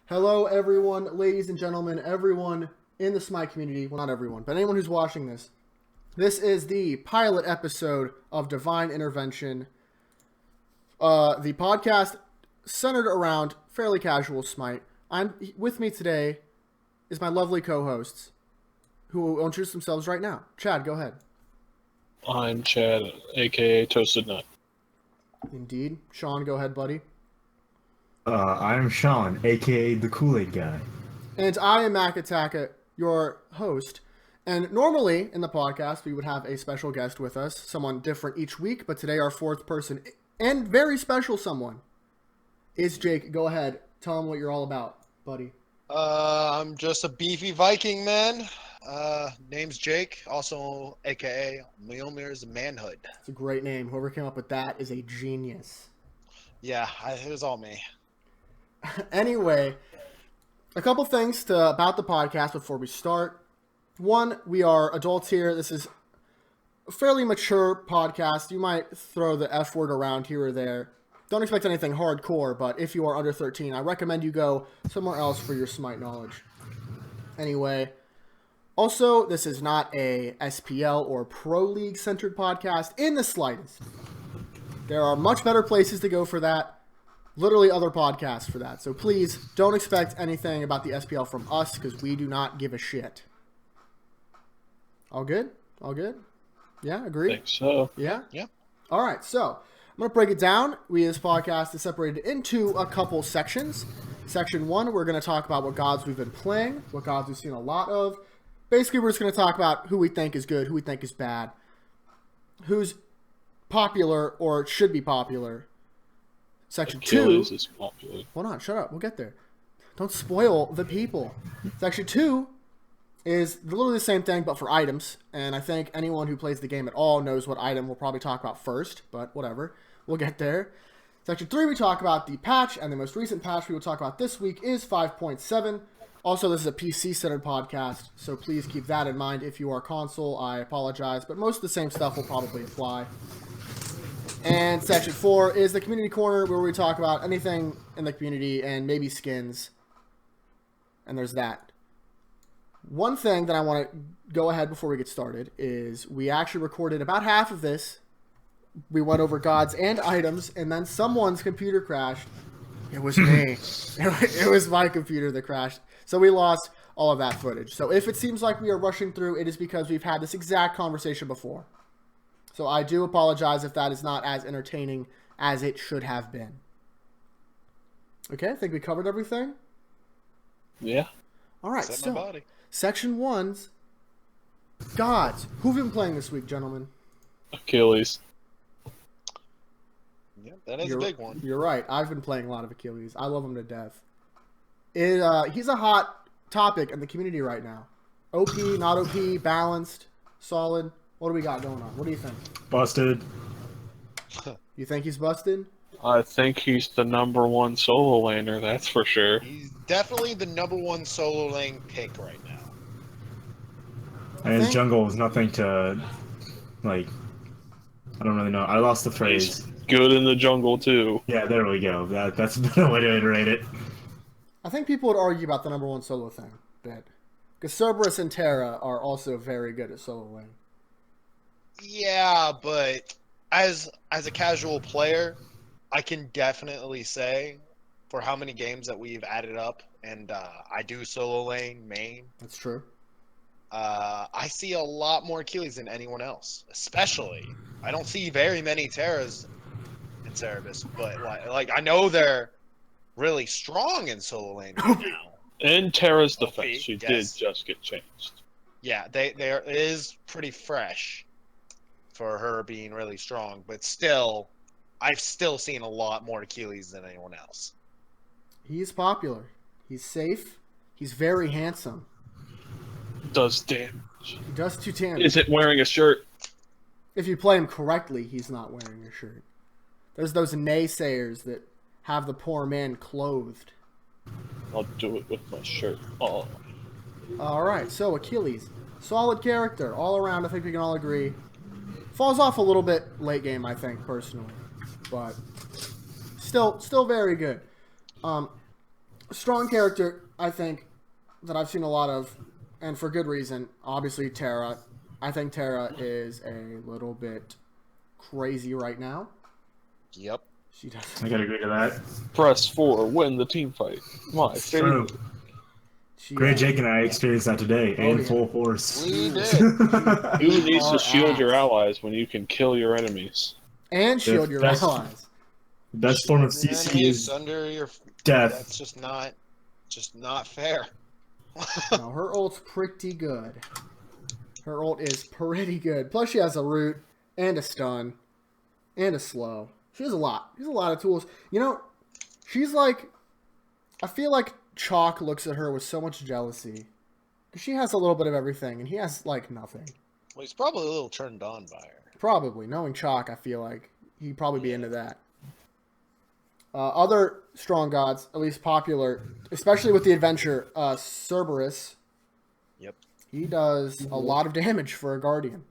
Hello, everyone, ladies and gentlemen, everyone in the Smite community. Well, not everyone, but anyone who's watching this. This is the pilot episode of Divine Intervention. The podcast centered around fairly casual Smite. With me today is my lovely co-hosts, who will introduce themselves right now. Chad, go ahead. I'm Chad, aka Toasted Nut. Indeed. Sean, go ahead, buddy. I'm Sean, aka the Kool-Aid guy. And I am Makataka, your host. And normally in the podcast, we would have a special guest with us, someone different each week, but today our fourth person and very special someone is Jake. Go ahead. Tell him what you're all about, buddy. I'm just a beefy Viking man. Name's Jake, also aka Mjolnir's Manhood. It's a great name. Whoever came up with that is a genius. Yeah, it was all me. Anyway, a couple things about the podcast before we start. One, we are adults here. This is a fairly mature podcast. You might throw the F word around here or there. Don't expect anything hardcore, but if you are under 13, I recommend you go somewhere else for your Smite knowledge. Anyway, also, this is not a SPL or Pro League centered podcast in the slightest. There are much better places to go for that. Literally other podcasts for that. So please don't expect anything about the SPL from us because we do not give a shit. All good? All good? Yeah, agree? I think so. Yeah? Yeah. All right, so I'm going to break it down. This podcast is separated into a couple sections. Section 1, we're going to talk about what gods we've been playing, what gods we've seen a lot of. Basically, we're just going to talk about who we think is good, who we think is bad, who's popular or should be popular. Section Achilles 2. is popular. Hold on, shut up. We'll get there. Don't spoil the people. Section 2 is literally the same thing, but for items. And I think anyone who plays the game at all knows what item we'll probably talk about first, but whatever. We'll get there. Section 3, we talk about the patch, and the most recent patch we will talk about this week is 5.7. Also, this is a PC-centered podcast, so please keep that in mind. If you are console, I apologize, but most of the same stuff will probably apply. And Section 4 is the community corner, where we talk about anything in the community and maybe skins. And there's that. One thing that I want to go ahead before we get started is we actually recorded about half of this. We went over gods and items, and then someone's computer crashed. It was me. It was my computer that crashed. So we lost all of that footage. So if it seems like we are rushing through, it is because we've had this exact conversation before. So I do apologize if that is not as entertaining as it should have been. Okay, I think we covered everything. Yeah. All right, Set so my body. Section 1's gods. Who've been playing this week, gentlemen? Achilles. Yeah, that is a big one. You're right. I've been playing a lot of Achilles. I love him to death. He's a hot topic in the community right now. OP, not OP, balanced, solid. What do we got going on? What do you think? Busted. You think he's busted? I think he's the number one solo laner, that's for sure. He's definitely the number one solo lane pick right now. And his jungle is nothing to, like, I don't really know. I lost the phrase. He's good in the jungle, too. Yeah, there we go. That's a better way to iterate it. I think people would argue about the number one solo thing. Because Cerberus and Terra are also very good at solo lane. Yeah, but as a casual player, I can definitely say for how many games that we've added up, and I do solo lane main. That's true. I see a lot more Achilles than anyone else. Especially, I don't see very many Terras in Cerebus, but like I know they're really strong in solo lane right now. In Terra's OP, defense, she yes. did just get changed. Yeah, it is pretty fresh for her being really strong, but still, I've still seen a lot more Achilles than anyone else. He's popular. He's safe. He's very handsome. Does damage. He does 2 damage. Is it wearing a shirt? If you play him correctly, he's not wearing a shirt. There's those naysayers that have the poor man clothed. I'll do it with my shirt. Oh. Alright, so Achilles. Solid character. All around, I think we can all agree. Falls off a little bit late game, I think, personally. But still very good. strong character, I think, that I've seen a lot of, and for good reason. Obviously, Terra. I think Terra is a little bit crazy right now. Yep. She does. I gotta agree to that. Press 4, win the team fight. My It's favorite. true. She, Great Jake and I experienced that today, Oh, in yeah. full force. We did. Who needs to Our shield your ass. allies when you can kill your enemies? And shield your That's- allies. The best form of Your CC enemies is under your. death. That's just not fair. No, her ult's pretty good. Her ult is pretty good. Plus, she has a root and a stun and a slow. She has a lot. She has a lot of tools. You know, she's like... I feel like Chalk looks at her with so much jealousy. She has a little bit of everything, and he has, like, nothing. Well, he's probably a little turned on by her. Probably. Knowing Chalk, I feel like he'd probably be into that. Other strong gods, at least popular, especially with the adventure, Cerberus. Yep. He does a lot of damage for a guardian.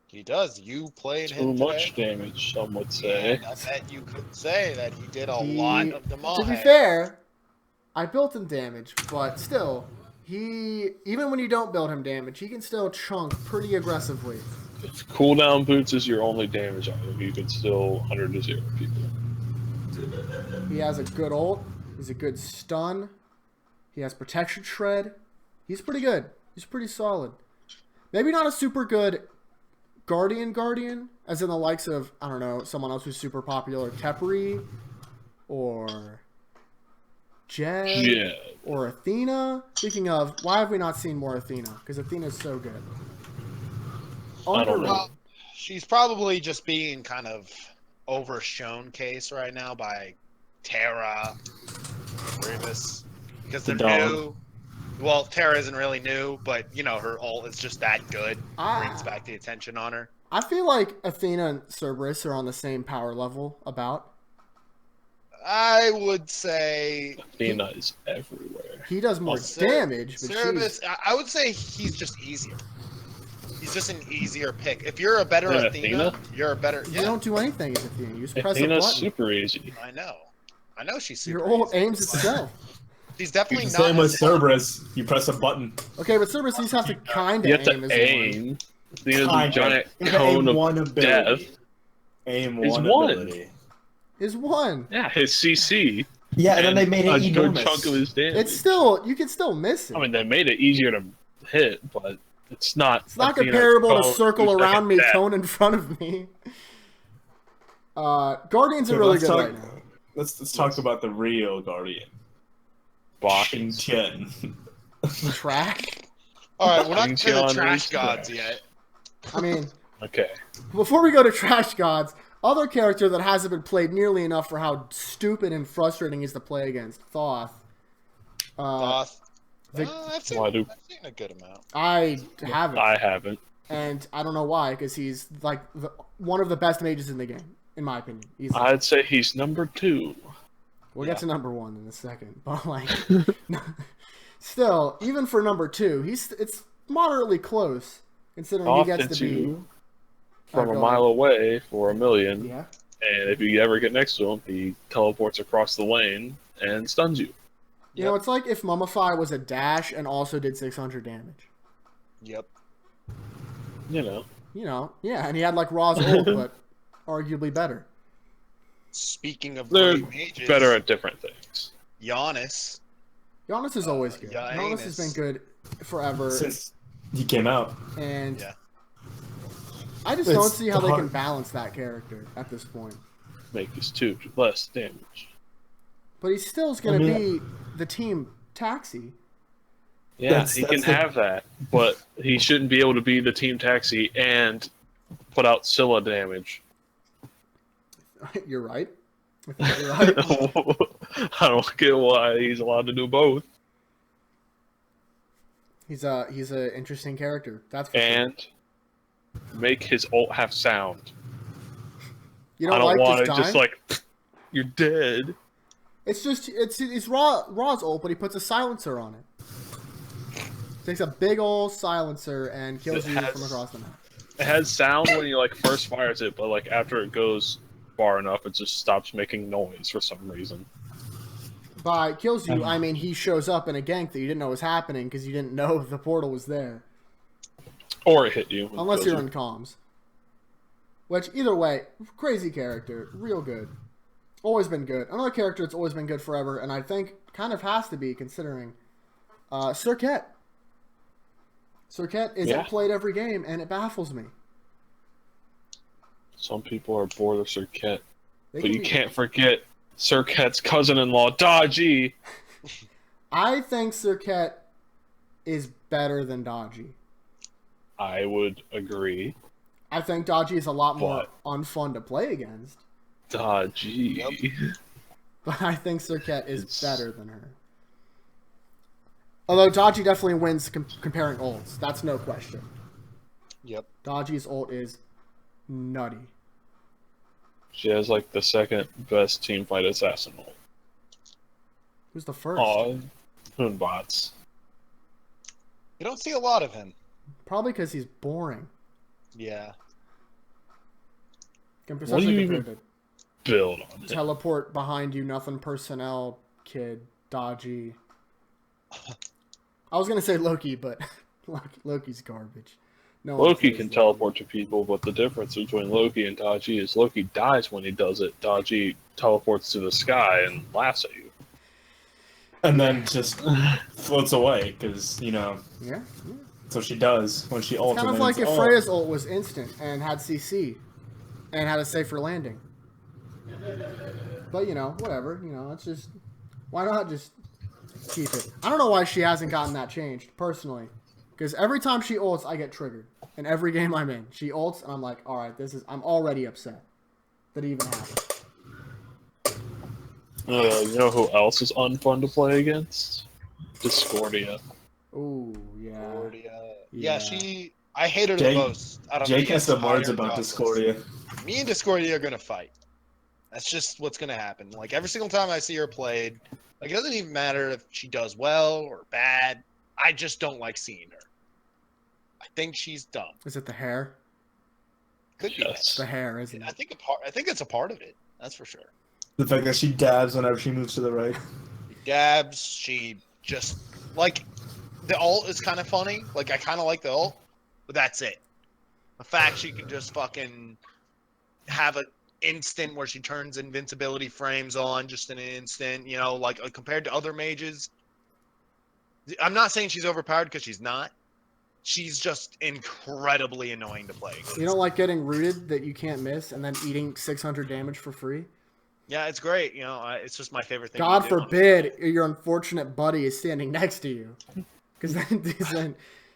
He does. You played Too him much today. damage, some would say. And I bet you could say that he did a lot of damage. To be fair, I built him damage, but still, even when you don't build him damage, he can still chunk pretty aggressively. If cooldown boots is your only damage item, you can still 100 to 0 people. He has a good ult. He's a good stun. He has protection shred. He's pretty good. He's pretty solid. Maybe not a super good guardian, as in the likes of, I don't know, someone else who's super popular, Tepri, or Jed, Yeah. or Athena. Speaking of, why have we not seen more Athena? Because Athena's so good. I don't know. Well, she's probably just being kind of overshown case right now by Terra, Grievous, because they're The dog. new. Well, Terra isn't really new, but you know her ult is just that good. Brings back the attention on her. I feel like Athena and Cerberus are on the same power level about. I would say Athena is everywhere. He does more damage, but Cerberus. I would say he's just easier. He's just an easier pick. If you're a better Than Athena, Athena? you're a better. you Yeah, don't do anything as Athena. You just press a Athena's button. super easy. I know. I know she's super Your ult easy. aims itself. She's definitely It's not. the same with as- Cerberus. You press a button. Okay, but Cerberus, you just have to kind You of have aim to as one. aim. Athena's a Kinda. giant You have to cone aim of one ability. death. Aim Is one one. ability. Is one. Yeah, his CC. Yeah, and then they made it a good enormous. chunk of his damage. It's still, you can still miss it. I mean, they made it easier to hit, but it's not. It's not Athena's comparable to cone circle who's like around a me, death. cone in front of me. Guardians are Okay, really let's good talk, right now. Let's talk about the real Guardian. Boston. Shin. Trash. All right, we're not to Xinjiang the trash is gods trash. yet. I mean, Okay. before we go to trash gods, other character that hasn't been played nearly enough for how stupid and frustrating he is to play against, Thoth. Thoth. Vic- I've Why seen do a good amount. I haven't, I haven't? and I don't know why, because he's like one of the best mages in the game, in my opinion. Easily. I'd say he's number 2. We'll get to number 1 in a second, but like, still, even for number 2, it's moderately close considering he Off gets to into be from a go mile ahead. away for a million, Yeah, and if you ever get next to him, he teleports across the lane and stuns you. you know, it's like if Mummify was a dash and also did 600 damage. Yep. You know. You know, yeah, and he had like Raw's ult, but arguably better. Speaking of They're great mages, better at different things. Giannis. Giannis is always good. yeah, Giannis has been good forever, Since he came out. and Yeah. I just It's don't see how they hard- can balance that character at this point. Make his 2 less damage. But he still's going to I mean- be the team taxi. Yeah, That's- he that's can the- have that, but he shouldn't be able to be the team taxi and put out Scylla damage. You're right. I think you're right. I don't get why he's allowed to do both. He's a interesting character. That's for sure. And make his ult have sound. You I don't don't like want just it dying? just like you're dead. It's Raw's ult, but he puts a silencer on it. Takes a big old silencer and kills It you has- from across the map. It has sound when you like first fires it, but like after it goes far enough, it just stops making noise for some reason. By kills you, I mean he shows up in a gank that you didn't know was happening because you didn't know the portal was there. Or it hit you. Unless you're in comms. Which, either way, crazy character. Real good. Always been good. Another character that's always been good forever, and I think kind of has to be, considering Serket. Serket isn't played every game, and it baffles me. Some people are bored of Serket. But you can't forget Serket's cousin-in-law, Dodgy. I think Serket is better than Dodgy. I would agree. I think Dodgy is a lot more unfun to play against. Dodgy. Yep. But I think Serket is better than her. Although Dodgy definitely wins comparing ults. That's no question. Yep. Dodgy's ult is nutty. She has like the second best teamfight assassin ult. Who's the first? Aw, Hoonbots. You don't see a lot of him. Probably because he's boring. Yeah. What do you even build on him? Teleport behind you, nothing personnel, kid, Dodgy. I was going to say Loki, but Loki's garbage. No Loki can teleport to people, but the difference between Loki and Dodgy is Loki dies when he does it. Dodgy teleports to the sky and laughs at you. And then just floats away, because, you know, Yeah. that's what she does when she ults. Kind of like if Freya's ult was instant and had CC and had a safer landing. But, you know, whatever. You know, it's just... Why not just keep it? I don't know why she hasn't gotten that changed, personally. Because every time she ults, I get triggered. In every game I'm in. She ults, and I'm like, alright, I'm already upset that it even happened. You know who else is unfun to play against? Discordia. Ooh, yeah. Yeah, I hate her the most. Jake has some words about Discordia. Me and Discordia are gonna fight. That's just what's gonna happen. Like every single time I see her played, like it doesn't even matter if she does well or bad. I just don't like seeing her. I think she's dumb. Is it the hair? Could be. It's the hair, isn't it? I think it's a part of it. That's for sure. The fact that she dabs whenever she moves to the right. She dabs. She just like the ult is kind of funny. Like I kind of like the ult, but that's it. The fact she can just fucking have an instant where she turns invincibility frames on just in an instant. You know, like compared to other mages. I'm not saying she's overpowered because she's not. She's just incredibly annoying to play against. You don't like getting rooted that you can't miss and then eating 600 damage for free? Yeah, it's great. You know, it's just my favorite thing. God forbid your unfortunate buddy is standing next to you. Because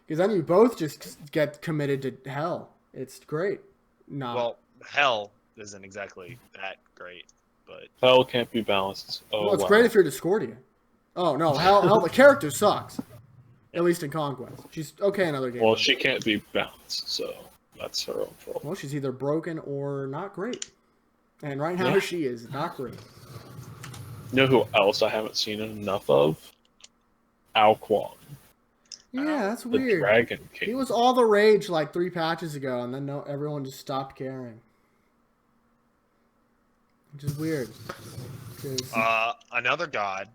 then you both just get committed to hell. It's great. No. Well, hell isn't exactly that great, but... Hell can't be balanced. Oh, well, it's great if you're Discordia. Oh, no. Hell, the character sucks. At least in Conquest. She's okay in other games. Well, she can't be balanced, so that's her own fault. Well, she's either broken or not great. And right now she is not great. You know who else I haven't seen enough of? Alquan. Yeah, that's The weird. Dragon King. He was all the rage like 3 patches ago, and then everyone just stopped caring. Which is weird. Another god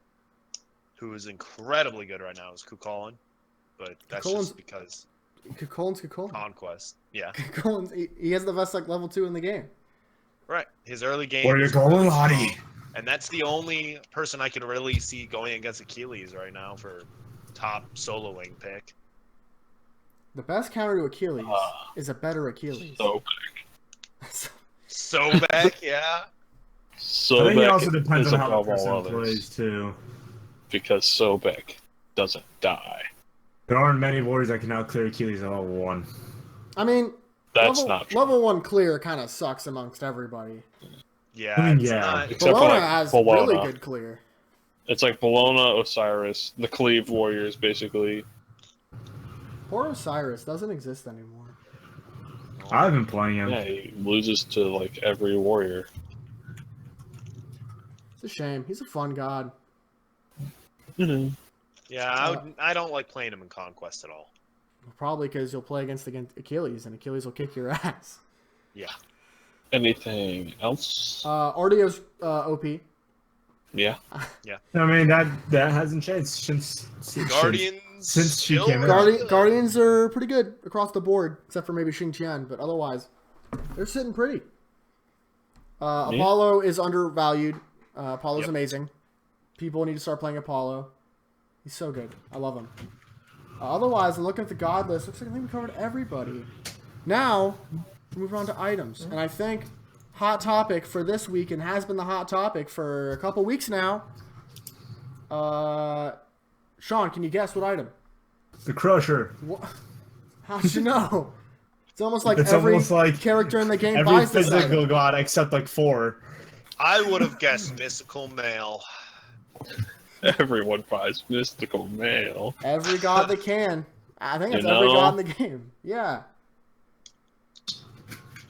who is incredibly good right now is Kukulkan, but that's just because Kukulkan's Kukulkan. Conquest. Yeah. Kukulkan's, he has the best like level 2 in the game. Right. His early game. Where you going, Lottie? And that's the only person I can really see going against Achilles right now for top soloing pick. The best counter to Achilles is a better Achilles. Sobek, yeah. I think it also depends on how the person plays too. Because Sobek doesn't die. There aren't many warriors that can now clear Achilles at level 1. I mean, that's not true. Level 1 clear kind of sucks amongst everybody. Yeah, I mean, it's yeah. not. Except Bologna for like has Bologna. really good clear. It's like Bologna, Osiris, the Cleave Warriors, basically. Poor Osiris doesn't exist anymore. I've been playing him. Yeah, he loses to like every warrior. It's a shame. He's a fun god. Mm-hmm. Yeah, I don't like playing him in Conquest at all. Probably because you'll play against Achilles, and Achilles will kick your ass. Yeah. Anything else? Ardio's OP. Yeah. I mean that hasn't changed since Guardians since she still came out. really good. Guardians are pretty good across the board, except for maybe Xing but otherwise, they're sitting pretty. Apollo is undervalued. Apollo's amazing. People need to start playing Apollo. He's so good. I love him. Otherwise, I'm looking at the god list. Looks like I think we covered everybody. Now, we're moving on to items. And I think hot topic for this week, and has been the hot topic for a couple weeks now. Sean, can you guess what item? The Crusher. What? How'd you know? It's almost like It's every almost like character in the game every buys this physical item. god except like 4. I would have guessed mystical male. Everyone buys mystical male. Every god that can. I think it's You every know? god in the game. Yeah.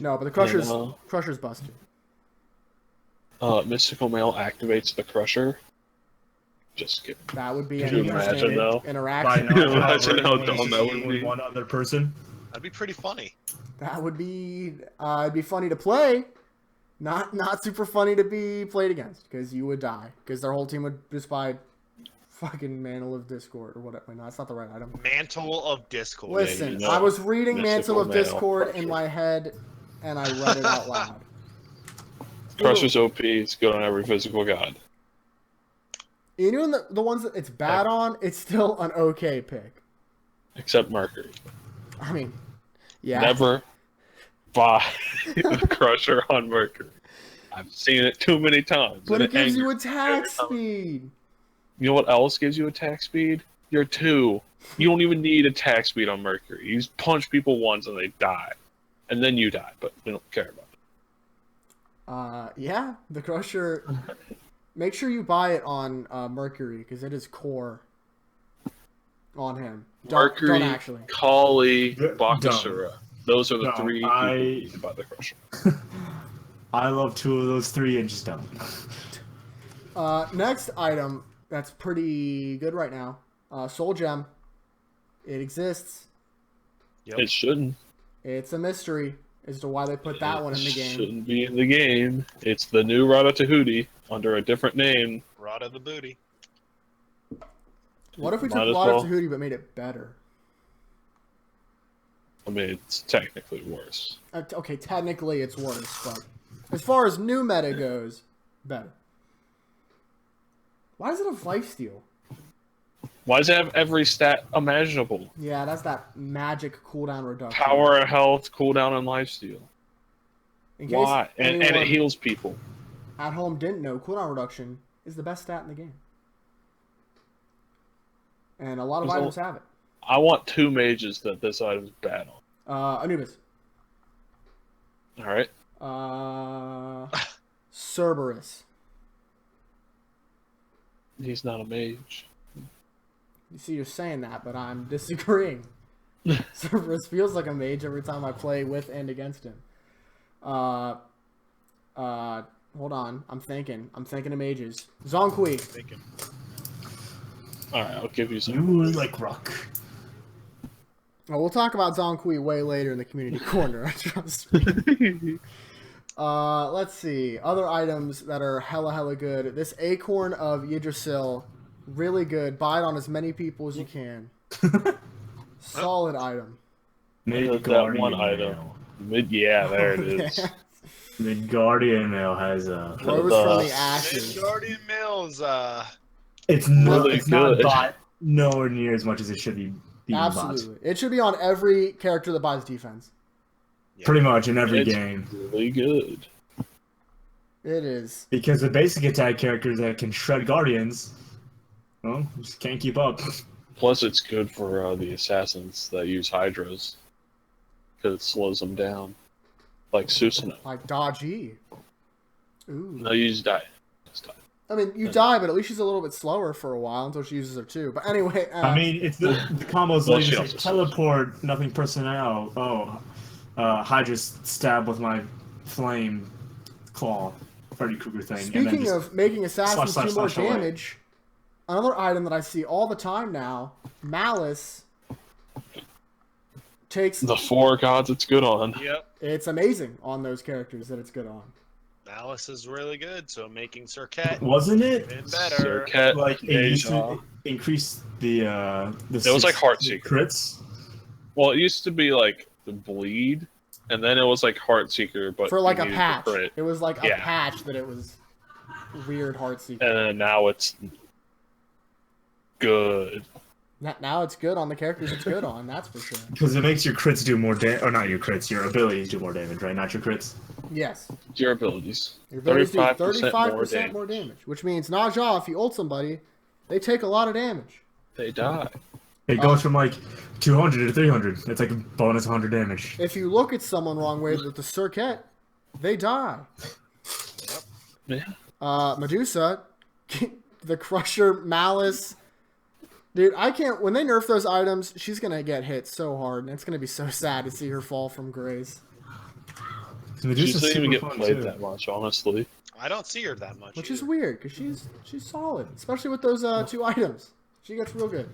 No, but the Crusher's know? Crusher's busted. Mystical male activates the Crusher. Just kidding. That would be Could an you imagine, interesting though? By interaction. not Imagine how covering dumb that would with be. one other person. That'd be pretty funny. That would be it'd be funny to play. Not super funny to be played against, because you would die. Because their whole team would just buy fucking Mantle of Discord or whatever. No, that's not the right item. Mantle of Discord. Listen, you know, I was reading Mantle mystical of male Discord in Crusher. my head, and I read it out loud. Crusher's OP is good on every physical god. Even the ones that it's bad on, it's still an okay pick. Except Mercury. I mean, yeah. Never buy the Crusher on Mercury. I've seen it too many times. But and it gives you angers me attack every time. speed. You know what else gives you attack speed? Your 2. You don't even need attack speed on Mercury. You just punch people once and they die. And then you die, but we don't care about it. Yeah, the Crusher. Make sure you buy it on Mercury, because it is core on him. Mercury, don't actually. Kali, Dumb. Bakasura. Those are the No, 3 people I- who need to buy the Crusher. I love 2 of those 3 and just don't. Next item that's pretty good right now. Soul Gem. It exists. Yep. It shouldn't. It's a mystery as to why they put that one in the game. Shouldn't be in the game. It's the new Ratatouille under a different name. Rod of the booty. What if we took Might a as lot well. of Tahuti but made it better? I mean, it's technically worse. Okay, technically it's worse, but as far as new meta goes, better. Why does it have lifesteal? Why does it have every stat imaginable? Yeah, that's that magic cooldown reduction. Power and health, cooldown, and lifesteal. In case Why? And it anyone heals people. at home didn't know, cooldown reduction is the best stat in the game. And a lot of There's items have it. I want 2 mages that this item's bad on. Anubis. Alright? Cerberus. He's not a mage. You see, you're saying that, but I'm disagreeing. Cerberus feels like a mage every time I play with and against him. Hold on. I'm thinking of mages. Zonkui. Thinking. Alright, I'll give you some. You like rock. Well, we'll talk about Zonkui way later in the community corner. Trust me. Let's see. Other items that are hella good. This Acorn of Yggdrasil, really good. Buy it on as many people as you can. Solid item. That one item. Yeah, there it is. Midgardian Mail has a. Rose from the Ashes. Guardian Mills. It's not. Really It's not good. bought nowhere near as much as it should be. Being Absolutely. It should be on every character that buys defense. bought. Pretty much in every It's game. really good. It is. Because the basic attack characters that can shred guardians, well, just can't keep up. Plus, it's good for the assassins that use Hydras. Because it slows them down. Like Susanoo. Like Dodgy. Ooh. No, you just die. Just die. I mean, you die, but at least she's a little bit slower for a while until she uses her two. But anyway, I mean, it's the combos Well, like she just also like teleport, nothing personnel. Hydra stab with my flame claw, Freddy Krueger thing. and then speaking just of making assassins slash, do more slash away. damage, another item that I see all the time now, Malice, takes. The 4 gods it's good on. Yep. It's amazing on those characters that it's good on. Malice is really good, so making Circuit Wasn't it? even better. Circuit, Like it used Deja. to increase the It was like Heartseeker. crits. Well, it used to be like the bleed, and then it was like Heartseeker, but For like you a needed the patch. crit. It was like a Yeah. patch that it was weird Heartseeker. And then now it's good. Now it's good on the characters it's good on, that's for sure. Because it makes your crits do more damage, or not your crits, your abilities do more damage, right? Not your crits. Yes. Your abilities. Your abilities do 35% 35% more damage. Which means Naja, if you ult somebody, they take a lot of damage. They die. It goes from like 200 to 300. It's like a bonus 100 damage. If you look at someone wrong way with the Circuit, they die. Yeah. Medusa, the Crusher, Malice. Dude, I can't. When they nerf those items, she's gonna get hit so hard, and it's gonna be so sad to see her fall from grace. She Medusa's doesn't even super get fun, played too. that much, honestly. I don't see her that much. Which either. is weird, because she's solid, especially with those 2 items. She gets real good.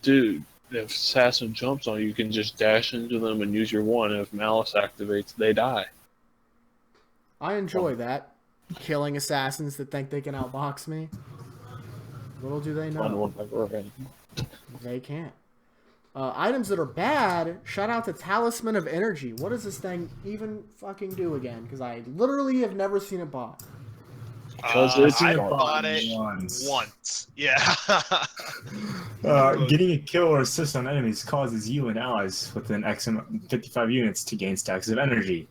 Dude, if Assassin jumps on you, you can just dash into them and use your one. And if Malice activates, they die. I enjoy that. Killing assassins that think they can outbox me. Little do they Fun know. one ever. They can't. Items that are bad, shout out to Talisman of Energy. What does this thing even fucking do again? Because I literally have never seen it bought. Because it's I fun. bought it Once. once. Yeah. Getting a kill or assist on enemies causes you and allies within X 55 units to gain stacks of energy.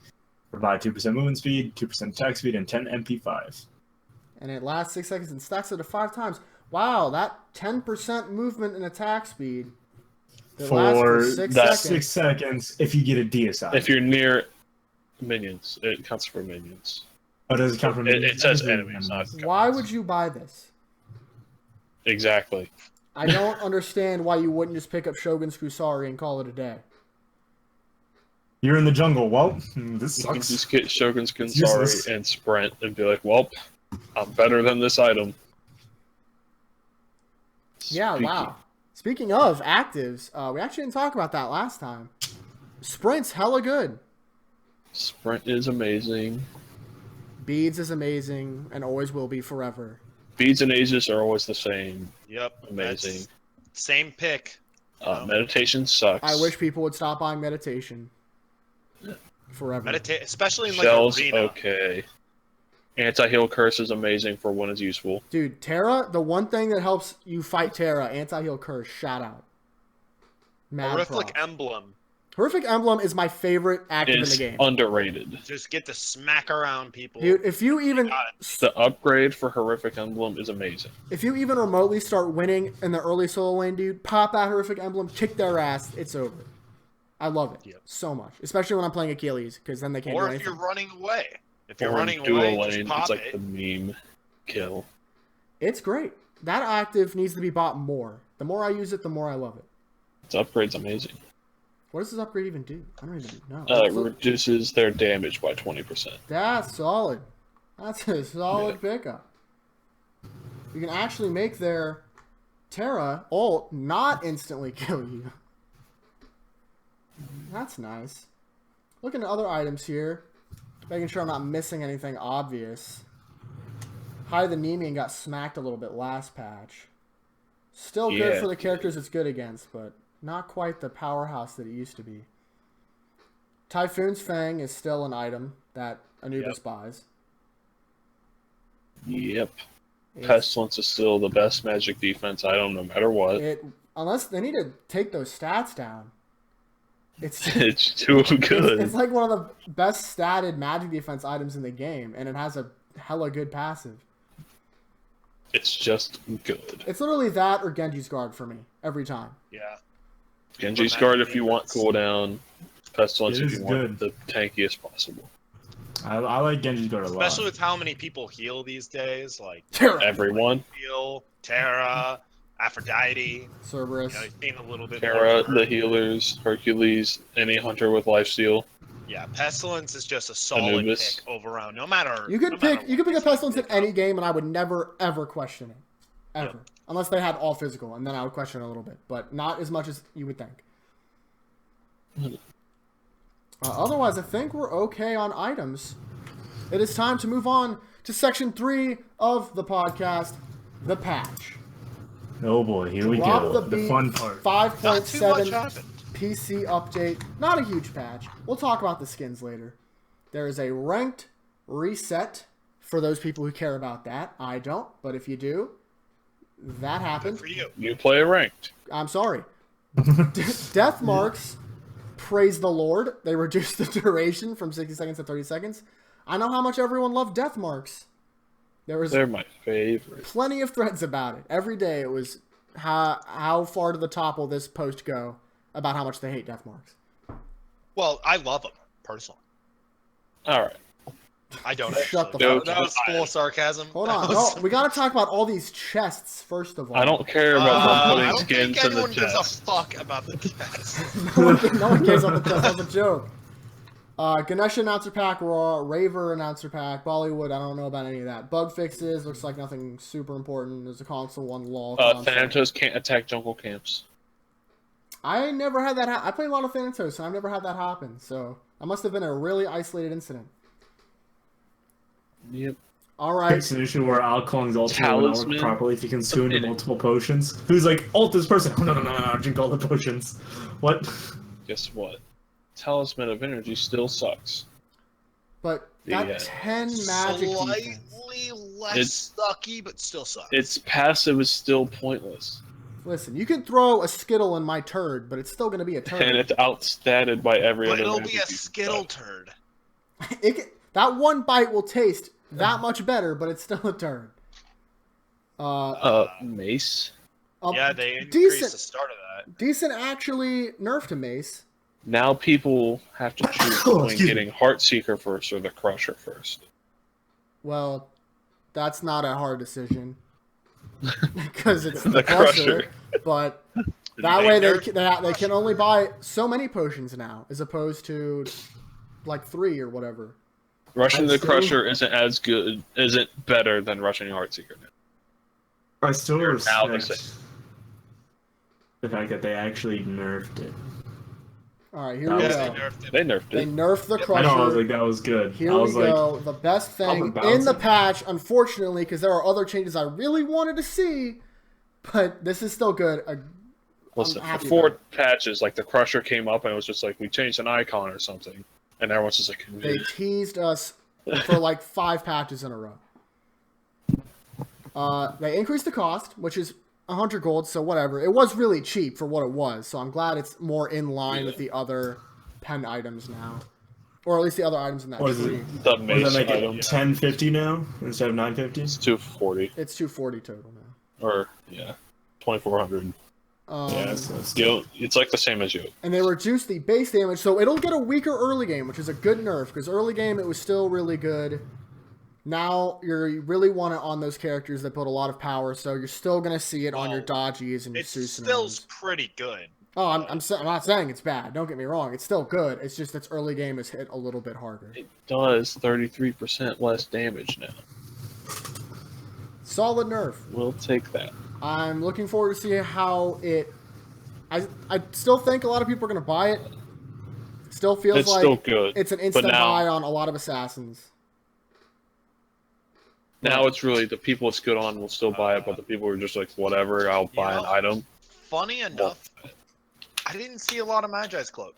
Provide 2% movement speed, 2% attack speed, and 10 MP5. And it lasts 6 seconds and stacks it to 5 times. Wow, that 10% movement and attack speed. That lasts For for 6 that seconds. 6 seconds if you get a DSI. If you're near minions, it counts for minions. Oh, does it count from It says enemies, not Why would you buy this? Exactly. I don't understand why you wouldn't just pick up Shogun's Kusari and call it a day. You're in the jungle. Well, this You can sucks. just get Shogun's useless. Kansari and sprint and be like, well, I'm better than this item. Yeah, Speaking- wow. Speaking of actives, we actually didn't talk about that last time. Sprint's hella good. Sprint is amazing. Beads is amazing and always will be forever. Beads and Aegis are always the same. Yep. Amazing. that's Same pick. Meditation sucks. I wish people would stop buying meditation. Forever. Meditate, especially in like Shells, arena. okay. Anti-heal curse is amazing for when it's useful. Dude, Terra, the one thing that helps you fight Terra, anti-heal curse, shout out. Mad Horrific props. emblem. Horrific Emblem is my favorite active in the It's game. underrated. Just get to smack around people. Dude, if you even Got The upgrade for Horrific Emblem is amazing. remotely start winning in the early solo lane, dude, pop that Horrific Emblem, kick their ass, it's over. I love it Yep. so much, especially when I'm playing Achilles, because then they can't Or do if you're anything. running away. If you're Or in running dual away, lane, just pop it's like it. the meme kill. It's great. That active needs to be bought more. The more I use it, the more I love it. Its upgrade's amazing. What does this upgrade even do? I don't even know. It reduces their damage by 20%. That's solid. That's a solid pickup. You can actually make their Terra ult not instantly kill you. That's nice. Looking at other items here, making sure I'm not missing anything obvious. High the Nemean got smacked a little bit last patch. Still good Yeah. for the characters it's good against, but not quite the powerhouse that it used to be. Typhoon's Fang is still an item that Anubis buys. Yep. It's- Pestilence is still the best magic defense item no matter what. Unless they need to take those stats down. It's It's too good. it's like one of the best statted magic defense items in the game, and it has a hella good passive. It's just good. It's literally that or Genji's Guard for me every time. Yeah. Genji's For Guard magic if you want defense. cooldown. Pestilence It if is you want good. the tankiest possible. I like Genji's Guard a lot. Especially with how many people heal these days, like Terra, Everyone. heal, Terra, Aphrodite. Cerberus. You know, he's seen a little bit Terra, more. the healers, Hercules, any hunter with lifesteal. Yeah, Pestilence is just a solid Anubis. pick overall. No matter. You could no pick matter you could pick a what Pestilence in pick any up. game, and I would never ever question it, ever, Yep. unless they had all physical, and then I would question it a little bit, but not as much as you would think. Otherwise, I think we're okay on items. it is time to move on to section 3 of the podcast, the patch. Oh boy, here we Drop go. the The beat, fun part. Not too much 5.7 happened. PC update. Not a huge patch. We'll talk about the skins later. There is a ranked reset for those people who care about that. I don't, but if you do, that happened. For you. You play ranked. I'm sorry. Death marks, praise the Lord. They reduced the duration from 60 seconds to 30 seconds. I know how much everyone loved death marks. They're my favorite. Plenty of threads about it. Every day it was how far to the top will this post go about how much they hate death marks. Well, I love them, personally. All right. I don't Shut actually. the fuck That up. was full sarcasm. Hold That on. was- No, we got to talk about all these chests first of all. I don't care about I them putting don't skins think in the anyone gives a chest. fuck about the chest. No one cares about the chest. That's a joke. Ganesha announcer pack, Raw, Raver announcer pack, Bollywood. I don't know about any of that. Bug fixes. Looks like nothing super important. There's a console one lull. Thanatos can't attack jungle camps. I never had that. I play a lot of Thanatos, and I've never had that happen. So that must have been a really isolated incident. Yep. All right. It's an issue where Alcong's ult will not work Talisman. properly if you consume It- multiple potions. Who's like, ult this person? Oh, no, drink all the potions. What? Guess what? Talisman of Energy still sucks. But that Yeah. 10 magic defense. Slightly less sucky, but still sucks. Its passive is still pointless. Listen, you can throw a Skittle in my turd, but it's still going to be a turd. And it's outstatted by every But other it'll magic be a you can Skittle touch. turd. That one bite will taste that much better, but it's still a turd. Mace. Yeah, they increased decent, the start of that. decent actually nerfed to Mace. Now people have to choose Oh, between excuse me. getting Heartseeker first or the Crusher first. Well, that's not a hard decision because it's the, The crusher. Crusher. But that way they can only buy so many potions now, as opposed to like 3 or whatever. Rushing I the still- Crusher isn't better than rushing Heartseeker. I still They're now the respect same. the fact that they actually nerfed it. All right, here That we was- go. Yeah, they nerfed it. They nerfed They it. nerfed the I crusher. know, I was like, that was good. Here I we was like, go. The best thing I'll be in the bouncing. patch, unfortunately, because there are other changes I really wanted to see, but this is still good. Listen, happy before about patches, like the Crusher came up and it was just like, we changed an icon or something. And everyone's just like, They teased us for like 5 patches in a row. They increased the cost, which is 100 gold, so whatever. It was really cheap for what it was, so I'm glad it's more in line with the other pen items now. Or at least the other items in that What is tree. it? the What Mace does that make it? item. 1050 now instead of 950? It's 240. It's 240 total now. Or, yeah, 2400. Yeah, that's You know, it's like the same as you. And they reduced the base damage, so it'll get a weaker early game, which is a good nerf, because early game it was still really good. Now you really want it on those characters that put a lot of power, so you're still going to see it on your Dodgies and your It Susanos. still's pretty good. Oh, I'm not saying it's bad. Don't get me wrong. It's still good. It's just its early game is hit a little bit harder. It does 33% less damage now. Solid nerf. We'll take that. I'm looking forward to see how it... I still think a lot of people are going to buy it. Still feels It's like still good. it's an but instant now, buy on a lot of Assassins. now it's really the people it's good on will still buy it, but the people who are just like, whatever, I'll buy an know, item. Funny enough, I didn't see a lot of Magi's Cloak.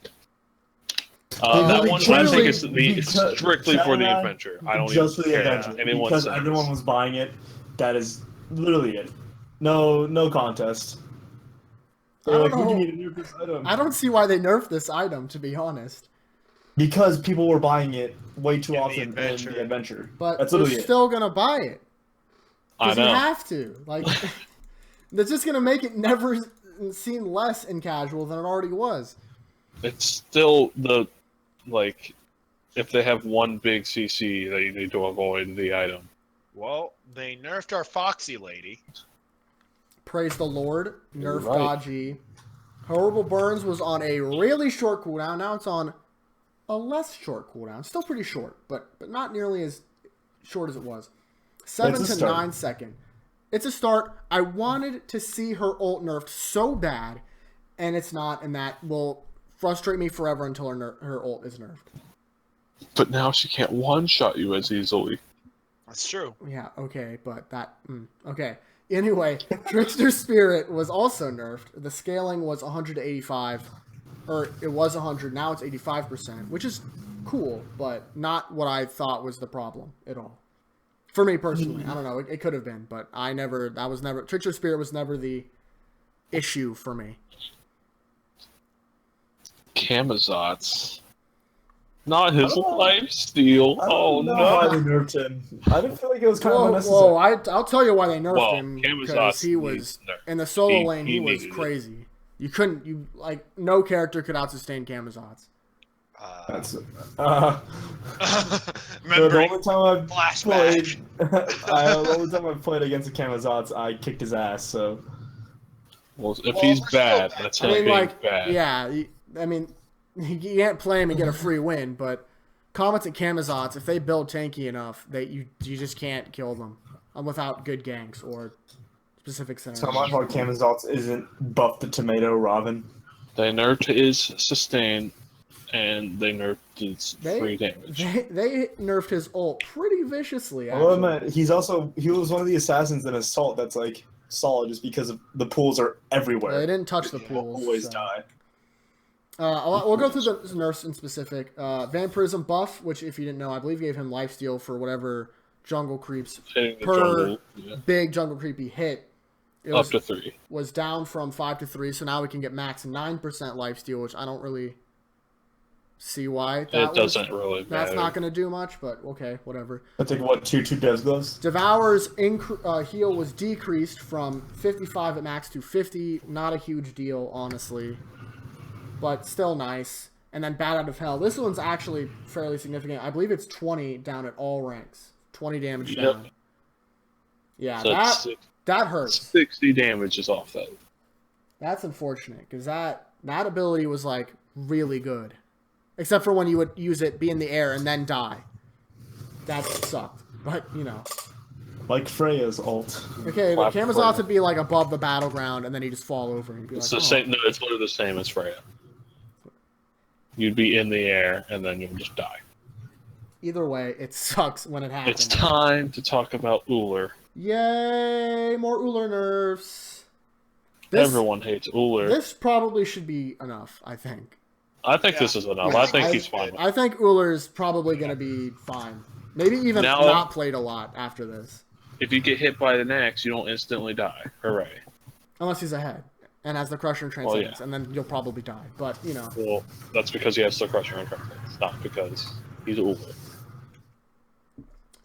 That Really, one I clearly, think is because- strictly for the China, adventure. I don't just for even the care. adventure. Anyone Because says. everyone was buying it. That is literally it. No contest. I don't Like, know. "Would you need to nerf this item?" I don't see why they nerfed this item, to be honest. Because people were buying it way too In the often in adventure. the adventure. But That's they're literally it. still going to buy it. I Because you know. have to. Like, that's just going to make it never seem less in casual than it already was. It's still if they have one big CC, they need to avoid the item. Well, they nerfed our Foxy lady. Praise the Lord. You're Nerf right. Dodgy. Horrible Burns was on a really short cooldown. Now it's on a less short cooldown. Still pretty short, but not nearly as short as it was. 7 It's a to start. 9 second. It's a start. I wanted to see her ult nerfed so bad, and it's not, and that will frustrate me forever until her ult is nerfed. But now she can't one-shot you as easily. That's true. Yeah, okay, but that... okay. Anyway, Trickster Spirit was also nerfed. The scaling was 100 to 85. Or it was 100, now it's 85%, which is cool, but not what I thought was the problem at all. For me personally. I don't know, it could have been, but Trickster Spirit was never the issue for me. Camazotz. Not his life steal. Oh know why they no. nerfed him. I didn't feel like it was kind of Whoa, unnecessary. I'll tell you why they nerfed Well, him, because Camazotz he was, needs nerf. in the solo lane, he he was needed it. crazy. No character could outsustain Camazotz. That's the Remembering only time I've flashback. the only time I've played against a Camazotz, I kicked his ass. So Well, if Well, he's we're still bad, bad. that's I him mean, being bad. yeah, you can't play him and get a free win, but Comets and Camazotz, if they build tanky enough, you just can't kill them without good ganks or specific so scenarios. my fault Camazotz isn't buff the tomato Robin. They nerfed his sustain, and they nerfed his free damage. They nerfed his ult pretty viciously, Well, actually. he was one of the assassins in Assault that's like solid just because of the pools are everywhere. They didn't touch the You'll pools. always so. die. We'll go through the nerfs in specific. Vampirism buff, which if you didn't know, I believe gave him lifesteal for whatever jungle creeps Hitting the per jungle, yeah. big jungle creep he hit. It Up to 3. was down from 5 to 3, so now we can get max 9% lifesteal, which I don't really see why. It doesn't really matter. That's not going to do much, but okay, whatever. I think what two devs gloves. Devour's heal was decreased from 55 at max to 50. Not a huge deal, honestly, but still nice. And then Bat Out of Hell. This one's actually fairly significant. I believe it's 20 down at all ranks. 20 damage Yep. down. Yeah, So it's that hurts. 60 damage is off that. That's unfortunate, because that ability was, like, really good. Except for when you would use it, be in the air, and then die. That sucked. But, you know. Like Freya's ult. Okay, but Clap Camazotz for- would be, like, above the battleground, and then he'd just fall over. And he'd be It's like, the same. No, it's literally the same as Freya. You'd be in the air, and then you'll just die. Either way, it sucks when it happens. It's time to talk about Uller. Yay! More Uller nerfs. Everyone hates Uller. This probably should be enough, I think. I think this is enough. Yeah, I think he's fine. I think Uller's probably going to be fine. Maybe even Now- not played a lot after this. If you get hit by an axe, you don't instantly die. Hooray. Unless he's ahead and has the Crusher and Well, Transcendence, yeah. and then you'll probably die. But, you know. Well, that's because he has the Crusher and Transcendence, not because he's Uller.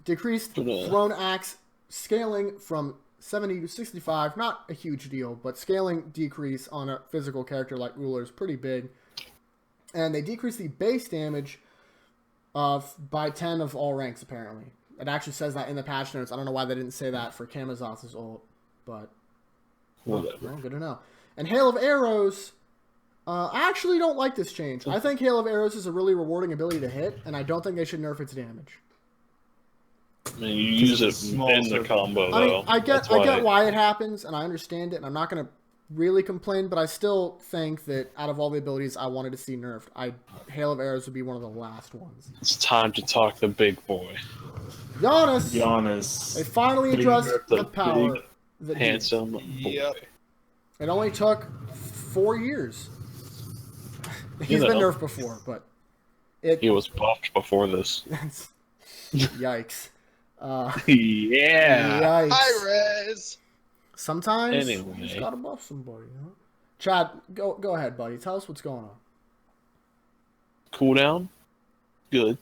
Decreased Thrown Axe scaling from 70 to 65. Not a huge deal, but scaling decrease on a physical character like Uller is pretty big. And they decreased the base damage by 10 of all ranks, apparently. It actually says that in the patch notes. I don't know why they didn't say that for Camazoth's ult, but Whatever. well, good to know. And Hail of Arrows, I actually don't like this change. I think Hail of Arrows is a really rewarding ability to hit, and I don't think they should nerf its damage. I mean, you use it Small in the circle. combo, I mean, though. I get That's why it happens, and I understand it, and I'm not going to really complain, but I still think that out of all the abilities I wanted to see nerfed, Hail of Arrows would be one of the last ones. It's time to talk the big boy. Giannis! They Giannis. finally Big addressed nerf, the the power. big, that Handsome boy. Yep. It only took 4 years. He's You been know. nerfed before, but He was buffed before this. yikes. Yeah. Yikes. Hi, Rez. Sometimes you Anyway. just gotta buff somebody, huh? Chad, go ahead, buddy. Tell us what's going on. Cooldown, good.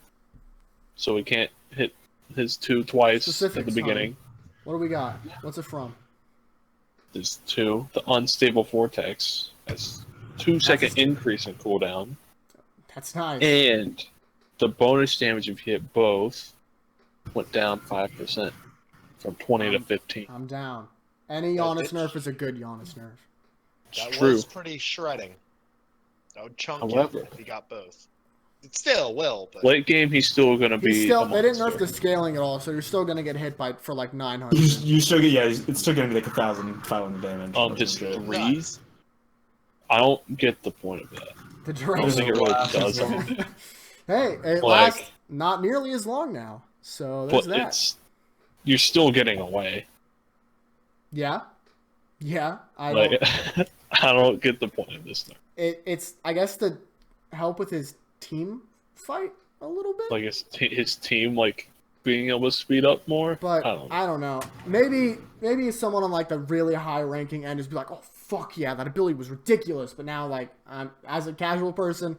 So we can't hit his 2 twice at Specifics, the beginning. What do we got? What's it from? There's 2. The unstable vortex has 2-second increase in cooldown, That's nice. and the bonus damage if you hit both went down 5% from 20 to 15. I'm down. Any That Giannis bitch. nerf is a good Giannis nerf. It's That true. was pretty shredding. That would chunk However- him if he got both. It still will, but Late game, he's still gonna be. They didn't nerf monster. the scaling at all, so you're still gonna get hit by for like 900. You still get it's still gonna be like 1,500 damage. Just Good. 3. Nice. I don't get the point of that. The I don't duration. think it really Laugh does as well. anything. Hey, it Like- not nearly as long now. So there's But that. you're still getting away. Yeah. I Like, don't. I don't get the point of this nerf. It's I guess to help with his team fight a little bit. Like his team like being able to speed up more. But I don't know. Maybe someone on like the really high ranking end is be like, oh fuck yeah, that ability was ridiculous. But now like as a casual person,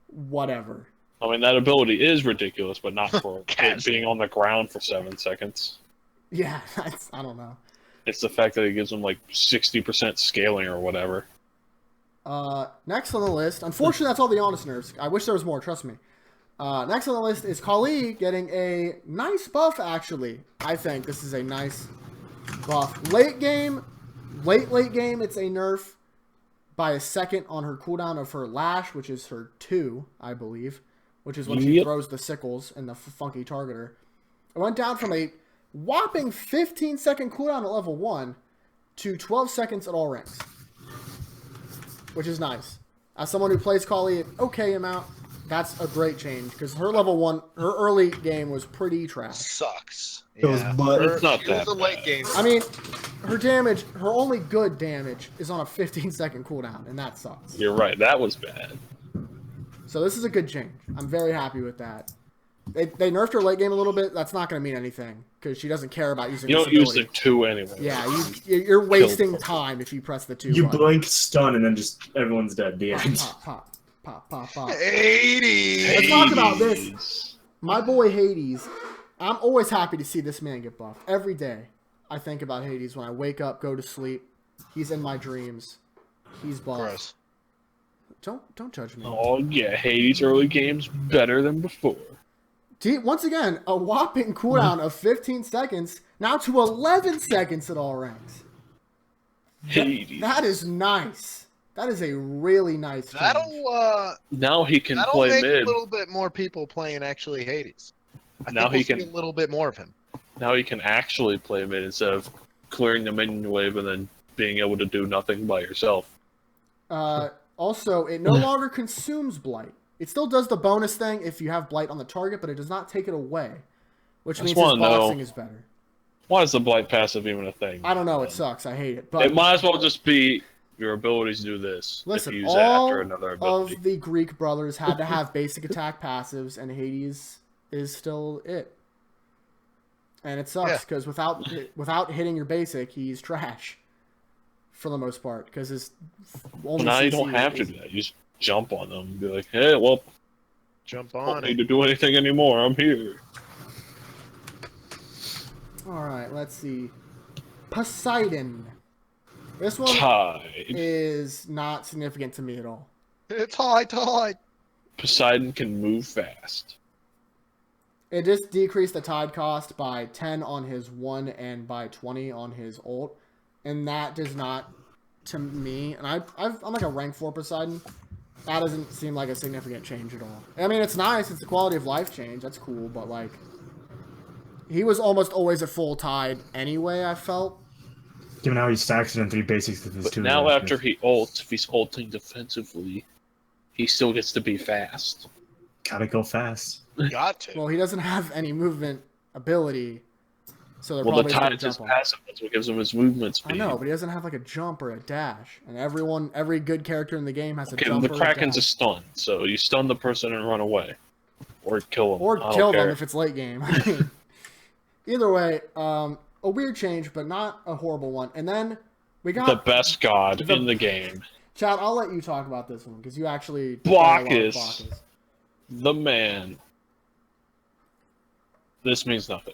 whatever. I mean, that ability is ridiculous, but not for it Casual. being on the ground for 7 seconds. Yeah, I don't know. It's the fact that it gives them like 60% scaling or whatever. Next on the list, unfortunately, that's all the honest nerfs. I wish there was more. Trust me. Next on the list is Kali getting a nice buff. Actually, I think this is a nice buff. Late game, it's a nerf by a second on her cooldown of her lash, which is her 2, I believe, which is when she throws the sickles and the funky targeter. It went down from a whopping 15-second cooldown at level 1 to 12 seconds at all ranks, which is nice. As someone who plays Kali an okay amount, that's a great change because her level 1, her early game was pretty trash. Sucks. It was butt. It's not She was that a late bad. game. I mean, her only good damage is on a 15-second cooldown, and that sucks. You're right. That was bad. So this is a good change. I'm very happy with that. They nerfed her late game a little bit. That's not going to mean anything because she doesn't care about using. You this don't use ability. the 2 anyway. Yeah, you're wasting time if you press the 2 You button. blink, stun, and then just everyone's dead. The end. Pop. 80. Let's talk about this. My boy Hades. I'm always happy to see this man get buffed. Every day, I think about Hades when I wake up, go to sleep. He's in my dreams. He's buffed. Gross. Don't judge me. Oh yeah, Hades early games better than before. Once again, a whopping cooldown of 15 seconds, now to 11 seconds at all ranks. Hades. That is nice. That is a really nice change. Now he can That'll play make mid. a little bit more people playing actually Hades. I Now think he we'll see can- a little bit more of him. Now he can actually play mid instead of clearing the minion wave and then being able to do nothing by yourself. Also, it no longer consumes Blight. It still does the bonus thing if you have Blight on the target, but it does not take it away. Which I means just his wanna know- boxing is better. Why is the blight passive even a thing? I don't know, it sucks. I hate it. But It might as well just be your abilities do this. listen, if you use it all after another ability. of the Greek brothers had to have basic attack passives, and Hades is still it. And it sucks because without hitting your basic, he's trash for the most part. Because his only Now you CC don't have to is- do that. You just jump on them and be like, hey, well, Jump I on don't it. need to do anything anymore. I'm here. All right, let's see. Poseidon. This one Tide. is not significant to me at all. It's high. Poseidon can move fast. It just decreased the tide cost by 10 on his 1 and by 20 on his ult. And that does not, to me, and I'm like a rank 4 Poseidon. That doesn't seem like a significant change at all. I mean, it's nice. It's a quality of life change. That's cool. But, like, he was almost always at full tide anyway, I felt. Given how he stacks it in 3 basics with his But 2. now reactions. after he ults, if he's ulting defensively, he still gets to be fast. Gotta go fast. Got to. Well, he doesn't have any movement ability. So they're Well, the probably going to tide's his jump on. passive. That's what gives him his movement I speed. know, but he doesn't have like a jump or a dash. And every good character in the game has a Okay, jump the or a Kraken's a dash. stun, so you stun the person and run away. Or kill him. Or I don't kill them care. if it's late game. I mean, either way, a weird change, but not a horrible one. And then we got The best god the- in the game. Chad, I'll let you talk about this one because you actually play a lot of Bacchus. Bacchus. The man. This means nothing.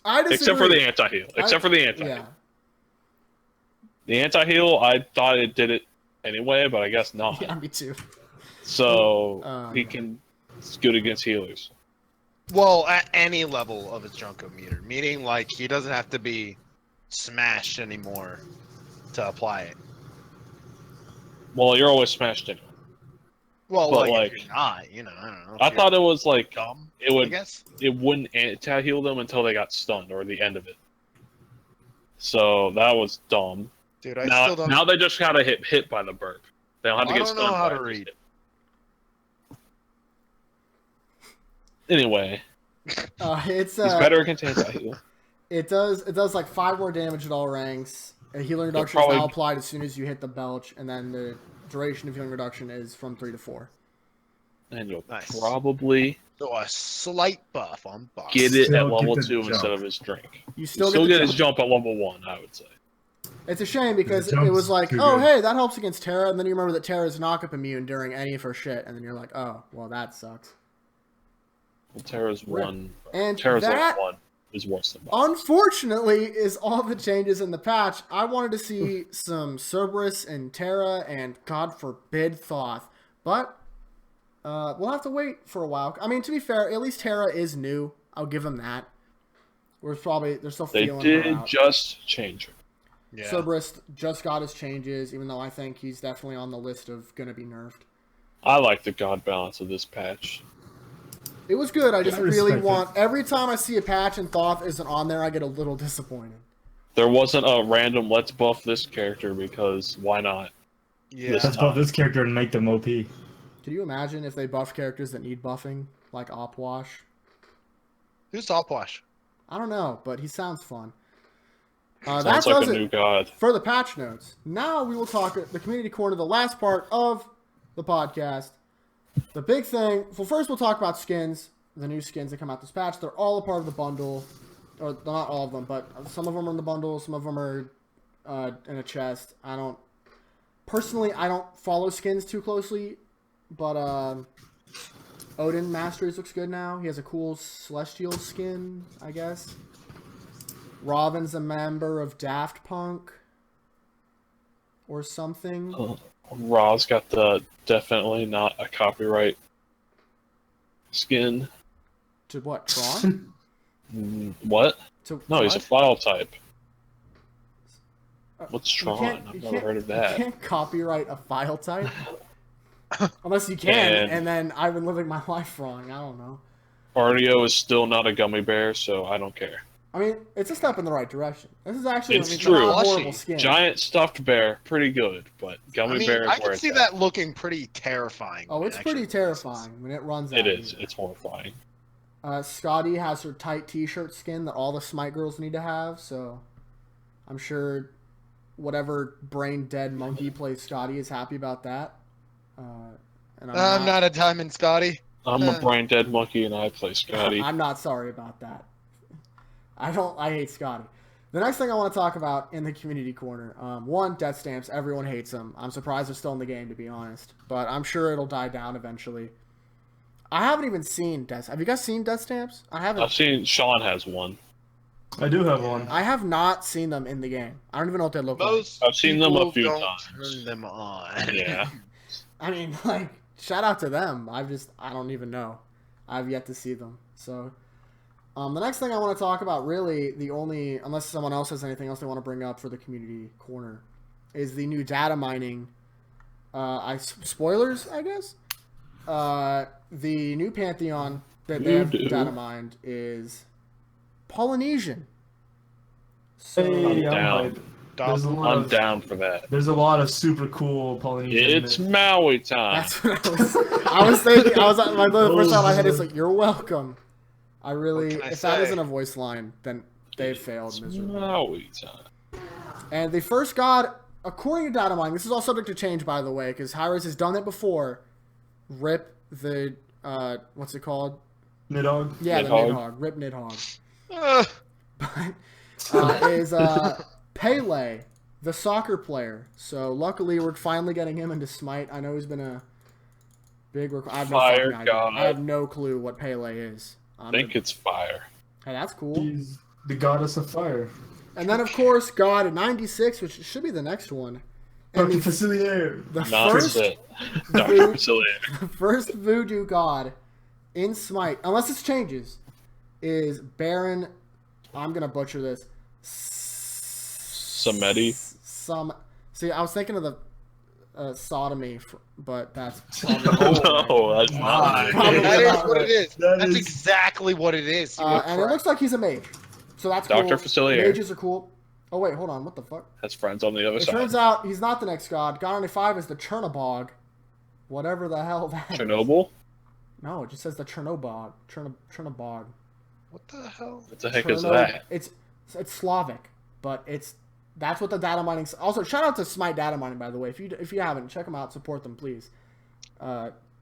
I disagree. Except for the anti-heal. Except for the anti-heal. Yeah. The anti-heal, I thought it did it anyway, but I guess not. Yeah, me too. So he yeah. can. It's good against healers. Well, at any level of his Junko meter, meaning like he doesn't have to be smashed anymore to apply it. Well, you're always smashed anyway. Well, But, like, like, if you're not, you know, I don't know. if I you're thought it was like dumb. it I would. guess. It wouldn't anti-heal them until they got stunned or the end of it. So that was dumb. Dude, I Now, still don't. now they just gotta hit by the burp. They don't have to I get don't stunned. know how by to it, just read. hit. Anyway, It's he's better against anti-heal. It does like 5 more damage at all ranks. A healing reduction probably- is now applied as soon as you hit the belch, and then the duration of healing reduction is from 3 to 4. And you'll Nice. probably So a slight buff on buff. get it Still at level get the 2 jump. instead of his drink. You You still, still get, get the his jump at level 1, I would say. It's a shame because The jump's it was like, too oh good. hey, that helps against Terra, and then you remember that Terra's knock-up immune during any of her shit, and then you're like, oh, well that sucks. Well, Terra's Rip. 1. And Terra's that, level 1 is worse than mine. unfortunately, is all the changes in the patch. I wanted to see some Cerberus and Terra, and God forbid Thoth, but we'll have to wait for a while. I mean, to be fair, at least Terra is new. I'll give them that. They're still They feeling her did out. just change her. Yeah. Cerberus just got his changes, even though I think he's definitely on the list of gonna be nerfed. I like the god balance of this patch. It was good. I just I really respect want every time I see a patch and Thoth isn't on there, I get a little disappointed. There wasn't a random let's buff this character because why not? Yeah. Let's buff this character and make them OP. Could you imagine if they buff characters that need buffing, like Opwash? Who's Topwash? I don't know, but he sounds fun. That Sounds like does a it new god. for the patch notes. Now we will talk the community corner, the last part of the podcast. The big thing. Well, first we'll talk about skins, the new skins that come out this patch. They're all a part of the bundle, or not all of them, but some of them are in the bundle, some of them are in a chest. I don't follow skins too closely, but Odin Masteries looks good now. He has a cool celestial skin, I guess. Robin's a member of Daft Punk or something. Ra's got the definitely not a copyright skin. To what? Tron? What? To No, he's a what? file type. What's You Tron? can't- I've you never can't- heard of You that. can't copyright a file type. Unless you can, and then I've been living my life wrong. I don't know. Cardio is still not a gummy bear, so I don't care. I mean, it's a step in the right direction. This is actually It's not true. a horrible Plushy. skin. Giant stuffed bear, pretty good, but gummy I mean, bear is I where can it's see at. that looking pretty terrifying. Oh, when it's it pretty actually terrifying when it runs It at is. you. It's horrifying. Scotty has her tight t-shirt skin that all the Smite girls need to have, so I'm sure whatever brain dead monkey plays Scotty is happy about that. And I'm not a diamond, Scotty. I'm a brain dead monkey and I play Scotty. I'm not sorry about that. I hate Scotty. The next thing I want to talk about in the community corner, one, death stamps. Everyone hates them. I'm surprised they're still in the game, to be honest. But I'm sure it'll die down eventually. I haven't even seen death. Have you guys seen death stamps? I haven't. I've seen Sean has one. I do have one. I have not seen them in the game. I don't even know what they look like. Most I've seen them a people few don't times. Turn them on. Yeah. I mean, like, shout out to them. I don't even know. I've yet to see them. So, the next thing I want to talk about, really, unless someone else has anything else they want to bring up for the community corner, is the new data mining. Spoilers, I guess. The new Pantheon that they have data mined is Polynesian. So, Hey, I'm down. hype. There's a lot I'm of down for that. there's a lot of super cool Polynesian. It's Maui time. that's what I was thinking. The first time I had it's like, you're welcome. I really, What can I if that say? isn't a voice line, then they failed It's miserably. Maui time. And the first god, according to data mining, this is all subject to change, by the way, because Hyros has done it before. Rip the, what's it called? Nidhogg. Yeah, the Nidhogg. Nidhogg. Rip Nidhogg. Ugh. Is Pele, the soccer player. So luckily, we're finally getting him into Smite. I know he's been a big. I have no Fire fucking idea. god. I have no clue what Pele is. I think it's fire. Hey, that's cool. She's the goddess of fire. And then of course, God at 96, which should be the next one. And Dr. the, Facilier. the Not first, it. Dr. Facilier. the first voodoo god in Smite, unless it changes, is Baron. I'm gonna butcher this. Samedi. See, I was thinking of the sodomy, but that's probably No, that's not it. Probably That is not what right. it is. That That's is- exactly what it is. You were And it correct. looks like he's a mage, so that's Dr. cool. Facilier. Mages are cool. Oh wait, hold on. What the fuck? Has friends on the other It side. turns out he's not the next god. God 95 is the Chernobog. Whatever the hell that is. Chernobyl? No, it just says the Chernobog. Chernobog. What the hell? What the heck is that? It's Slavic, but that's what the data mining. Also, shout out to Smite Data Mining, by the way. If you haven't, check them out, support them, please.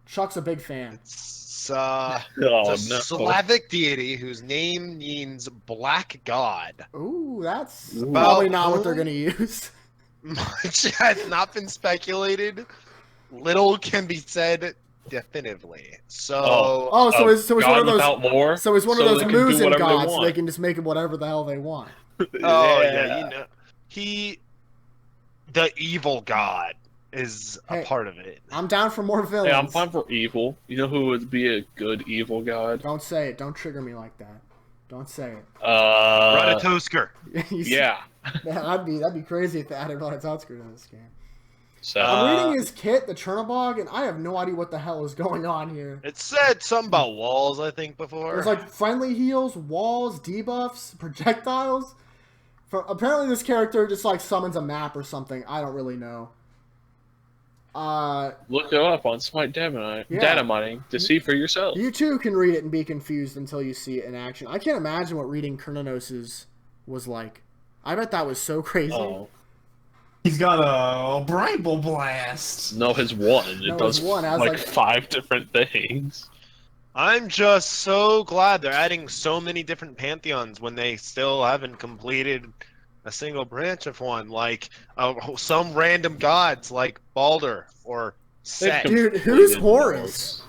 Chuck's a big fan. It's Oh, it's a no. Slavic deity whose name means black god. Ooh, that's Ooh. probably not what Who? they're gonna use. Much has not been speculated. Little can be said definitively. So, So it's one God of those. without lore. So it's one of those they can do Musin whatever they gods. So want. they can just make it whatever the hell they want. oh yeah, you know, the evil god is Hey. a part of it. I'm down for more villains. Hey, I'm fine for evil. You know who would be a good evil god? Don't say it. Don't trigger me like that. Don't say it. Ratatoskr. Yeah. that'd be crazy if they added Ratatoskr to this game. So, I'm reading his kit, the Chernobog, and I have no idea what the hell is going on here. It said something about walls, I think, before. There's like friendly heals, walls, debuffs, projectiles. Apparently this character just like summons a map or something. I don't really know. look it up on Smite Data Mining to see for yourself. You too can read it and be confused until you see it in action. I can't imagine what reading Kernanos's was like. I bet that was so crazy. Oh. He's got a Bramble Blast. No, his one. No, It does his one has, like like- 5 different things. I'm just so glad they're adding so many different pantheons when they still haven't completed a single branch of one. Like some random gods, like Baldur or Set. Dude, who's Horus?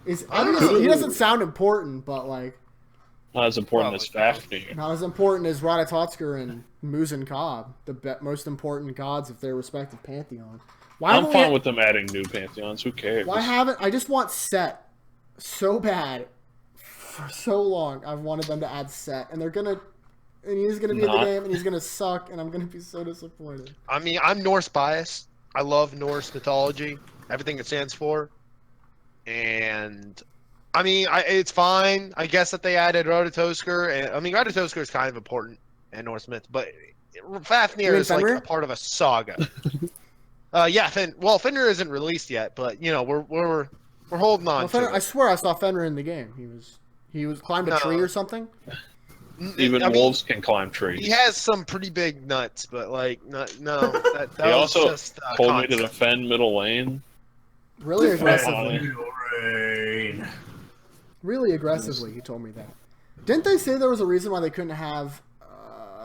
He doesn't sound important, but like Not as important as Fafnir. not as important as Ratatoskr and Muzan Cobb, the most important gods of their respective pantheon. I'm fine with them adding new pantheons. Who cares? Why haven't I just want Set so bad for so long? I've wanted them to add Set, and he's gonna be in the game, and he's gonna suck, and I'm gonna be so disappointed. I mean, I'm Norse biased. I love Norse mythology, everything it stands for, and I mean, it's fine. I guess that they added Ratatoskr, and I mean, Ratatoskr is kind of important in Norse myth, but Fafnir is like a part of a saga. Fenrir isn't released yet, but you know, we're holding on to it. I swear I saw Fenrir in the game. He was climbed a tree or something. Even wolves can climb trees. He has some pretty big nuts, but like, no. That He was also just told me concept. to defend middle lane. Really aggressively. Rain. Really aggressively, he told me that. Didn't they say there was a reason why they couldn't have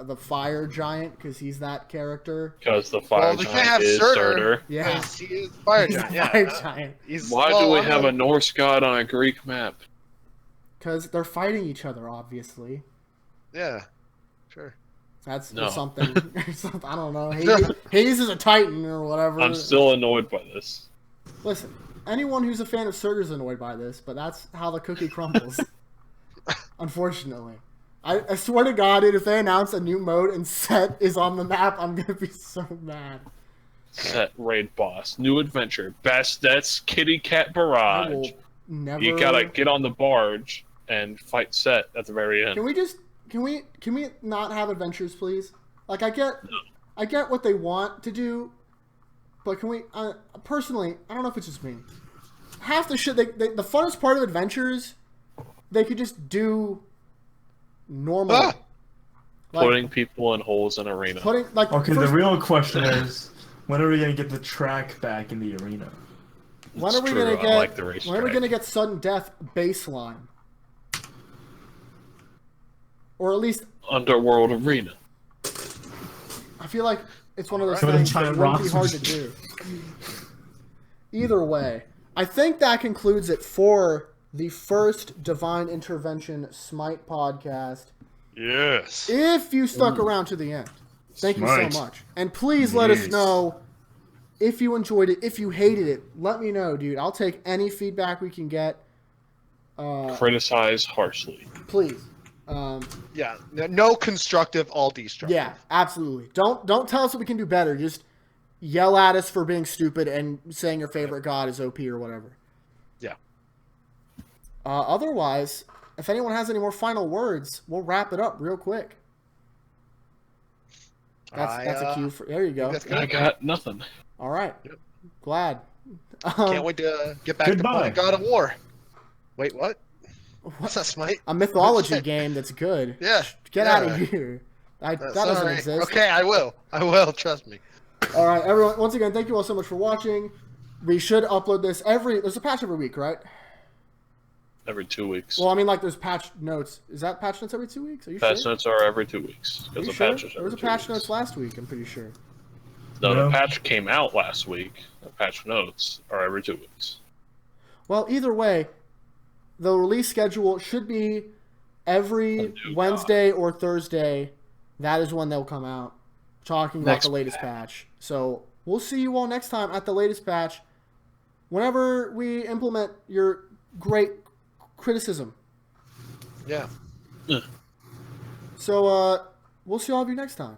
the fire giant because he's that character? Because the fire they can't giant have is Surtur. Yeah, Because he is fire he's giant. a Yeah, fire giant. Why do we have a Norse god on a Greek map? Because they're fighting each other, obviously. Yeah, sure. That's No. something. I don't know. Hades is a titan or whatever. I'm still annoyed by this. Listen, anyone who's a fan of Surtur is annoyed by this, but that's how the cookie crumbles. Unfortunately. I swear to God, dude, if they announce a new mode and Set is on the map, I'm going to be so mad. Set raid boss. New adventure. Best that's Kitty Cat I Barrage. will never... You gotta get on the barge and fight Set at the very end. Can we not have adventures, please? Like, I get what they want to do, but can we, personally, I don't know if it's just me. Half the shit, the funnest part of adventures, they could just do normally. Ah! Like, Putting people in holes in arena. Okay, the real question is, when are we gonna get the track back in the arena? when are we true, gonna I get? like the when are we racetrack. gonna get sudden death baseline? Or at least, Underworld arena. I feel like it's one of those Right. things Trying that to wouldn't be rock hard some to do. Either way, I think that concludes it for the first Divine Intervention Smite podcast. Yes. If you stuck around to the end, thank you Smite. so much. And please let us Yes. know if you enjoyed it, if you hated it. Let me know, dude. I'll take any feedback we can get. Criticize harshly. Please. Yeah. No constructive, all destructive. Yeah, absolutely. Don't tell us what we can do better. Just yell at us for being stupid and saying your favorite god is OP or whatever. Yeah. Otherwise, if anyone has any more final words, we'll wrap it up real quick. That's a cue for. There you go. That's I good. got nothing. All right. Yep. Glad. Can't wait to get back Goodbye. to playing God of War. Wait, what? What's that, Smite? A mythology game that's good. Yeah. Get yeah. out of here. That doesn't Sorry. exist. Okay, I will. I will. Trust me. All right, everyone. Once again, thank you all so much for watching. We should upload this there's a patch every week, right? Every 2 weeks. Well, I mean, like, there's patch notes. Is that patch notes every 2 weeks? Are you Patch sure? notes are every 2 weeks. Are Because you the sure? patch is There was a every 2 patch weeks. notes last week, I'm pretty sure. No, No. the patch came out last week. The patch notes are every 2 weeks. Well, either way, the release schedule should be every Wednesday or Thursday. That is when they'll come out, talking about Next the latest patch. So we'll see you all next time at the latest patch, whenever we implement your great criticism. Yeah. So we'll see all of you next time.